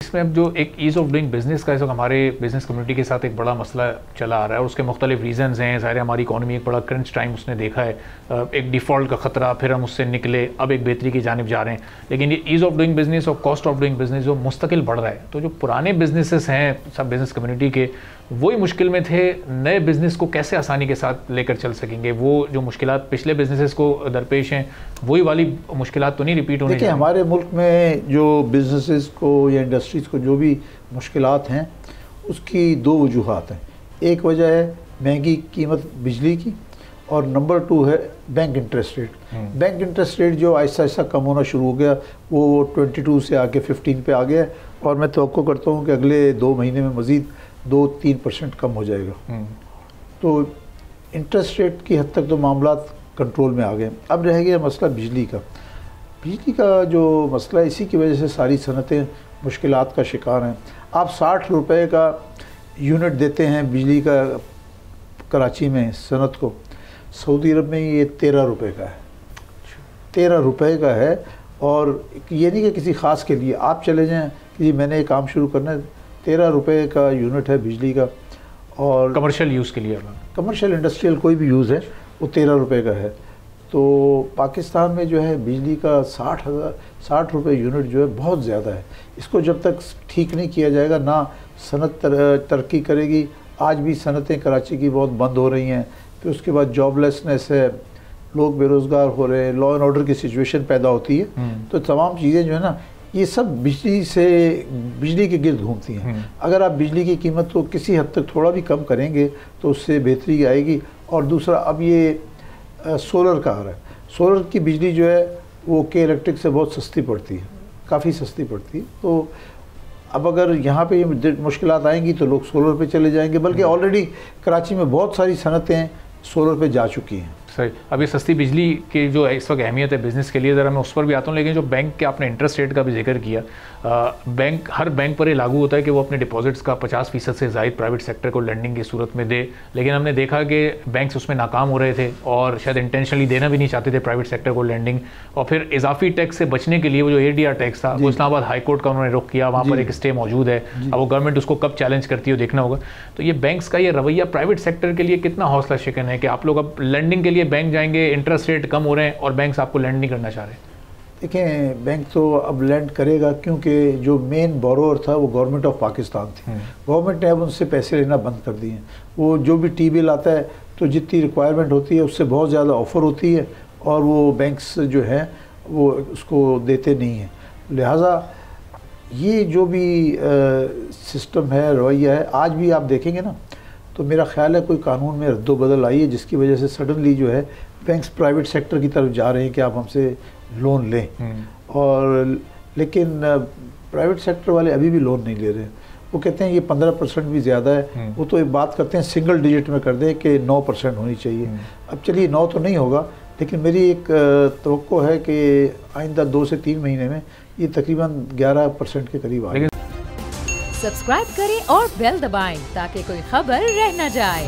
اس میں اب جو ایک ایز آف ڈوئنگ بزنس کا اس وقت ہمارے بزنس کمیونٹی کے ساتھ ایک بڑا مسئلہ چلا آ رہا ہے اور اس کے مختلف ریزنز ہیں. ظاہر ہماری اکانومی ایک بڑا کرنچ ٹائم اس نے دیکھا ہے, ایک ڈیفالٹ کا خطرہ, پھر ہم اس سے نکلے, اب ایک بہتری کی جانب جا رہے ہیں. لیکن یہ ایز آف ڈوئنگ بزنس اور کاسٹ آف ڈوئنگ بزنس جو مستقل بڑھ رہا ہے, تو جو پرانے بزنسز ہیں سب بزنس کمیونٹی کے, وہی مشکل میں تھے. نئے بزنس کو کیسے آسانی کے ساتھ لے کر چل سکیں گے؟ وہ جو مشکلات پچھلے بزنسز کو درپیش ہیں وہی والی مشکلات تو نہیں ریپیٹ ہونے دیکھیں, ہمارے ملک میں جو بزنسز کو یا انڈسٹریز کو جو بھی مشکلات ہیں اس کی دو وجوہات ہیں. ایک وجہ ہے مہنگی قیمت بجلی کی, اور نمبر 2 ہے bank interest rate. Bank interest rate جو آہستہ آہستہ کم ہونا شروع ہو گیا, وہ 22 سے آ کے 15 پہ آ گیا ہے, اور میں توقع کرتا ہوں کہ اگلے 2 مہینے میں مزید 2-3% کم ہو جائے گا. تو انٹرسٹ ریٹ کی حد تک تو معاملات کنٹرول میں آ گئے. اب رہ گیا مسئلہ بجلی کا. بجلی کا جو مسئلہ ہے, اسی کی وجہ سے ساری صنعتیں مشکلات کا شکار ہیں. آپ 60 روپے کا یونٹ دیتے ہیں بجلی کا کراچی میں صنعت کو, سعودی عرب میں یہ 13 روپے کا ہے. 13 روپے کا ہے, اور یہ نہیں کہ کسی خاص کے لیے آپ چلے جائیں کہ جی میں نے یہ کام شروع کرنا ہے. 13 روپے کا یونٹ ہے بجلی کا, اور کمرشل یوز کے لیے, کمرشل انڈسٹریل کوئی بھی یوز ہے وہ 13 روپے کا ہے. تو پاکستان میں جو ہے بجلی کا 60 روپے یونٹ جو ہے بہت زیادہ ہے. اس کو جب تک ٹھیک نہیں کیا جائے گا نہ صنعت ترقی کرے گی. آج بھی صنعتیں کراچی کی بہت بند ہو رہی ہیں. پھر اس کے بعد جاب لیسنس ہے, لوگ بے روزگار ہو رہے ہیں, لا اینڈ آرڈر کی سچویشن پیدا ہوتی ہے. تو تمام چیزیں جو ہے نا, یہ سب بجلی کے گرد گھومتی ہیں. اگر آپ بجلی کی قیمت کو کسی حد تک تھوڑا بھی کم کریں گے تو اس سے بہتری آئے گی. اور دوسرا, اب یہ سولر کا آ رہا ہے. سولر کی بجلی جو ہے وہ کے الیکٹرک سے بہت سستی پڑتی ہے, کافی سستی پڑتی ہے. تو اب اگر یہاں پہ یہ مشکلات آئیں گی تو لوگ سولر پہ چلے جائیں گے. بلکہ آلریڈی کراچی میں بہت ساری صنعتیں سولر پہ جا چکی ہیں. صحیح. اب یہ سستی بجلی کی جو اس وقت اہمیت ہے بزنس کے لیے, ذرا میں اس پر بھی آتا ہوں. لیکن جو بینک کے آپ نے انٹرسٹ ریٹ کا بھی ذکر کیا, ہر بینک پر یہ لاگو ہوتا ہے کہ وہ اپنے ڈپازٹس کا 50% سے زائد پرائیویٹ سیکٹر کو لینڈنگ کی صورت میں دے. لیکن ہم نے دیکھا کہ بینکس اس میں ناکام ہو رہے تھے, اور شاید انٹینشنلی دینا بھی نہیں چاہتے تھے پرائیویٹ سیکٹر کو لینڈنگ. اور پھر اضافی ٹیکس سے بچنے کے لیے وہ جو ADR ٹیکس تھا, وہ اسلام آباد ہائی کورٹ کا انہوں نے رخ کیا. وہاں پر ایک اسٹے موجود ہے. اب وہ گورنمنٹ اس کو کب چیلنج کرتی ہے دیکھنا ہوگا. تو یہ بینکس کا یہ رویہ پرائیویٹ سیکٹر کے لیے کتنا حوصلہ شکن ہے کہ آپ لوگ اب لینڈنگ کے لیے بینک جائیں گے, انٹرسٹ ریٹ کم ہو رہے ہیں, اور بینکس آپ کو لینڈ نہیں کرنا چاہ رہے ہیں؟ دیکھیں, بینک تو اب لینڈ کرے گا, کیونکہ جو مین بورور تھا وہ گورنمنٹ آف پاکستان تھی. گورنمنٹ نے اب ان سے پیسے لینا بند کر دیے ہیں. وہ جو بھی ٹی بل آتا ہے تو جتنی ریکوائرمنٹ ہوتی ہے اس سے بہت زیادہ آفر ہوتی ہے, اور وہ بینکس جو ہیں وہ اس کو دیتے نہیں ہیں. لہٰذا یہ جو بھی سسٹم ہے, رویہ ہے, آج بھی آپ دیکھیں گے نا تو میرا خیال ہے کوئی قانون میں رد و بدل آئی ہے جس کی وجہ سے سڈنلی جو ہے بینکس پرائیویٹ سیکٹر کی طرف جا رہے ہیں کہ آپ ہم سے لون لیں. اور لیکن پرائیویٹ سیکٹر والے ابھی بھی لون نہیں لے رہے ہیں. وہ کہتے ہیں یہ 15% بھی زیادہ ہے. وہ تو ایک بات کرتے ہیں سنگل ڈیجٹ میں کر دیں کہ 9% ہونی چاہیے. اب چلیے 9 تو نہیں ہوگا, لیکن میری ایک توقع ہے کہ آئندہ 2 سے 3 مہینے میں یہ تقریباً 11% کے قریب آئے. سبسکرائب کریں اور بیل دبائیں تاکہ کوئی خبر رہ نہ جائے.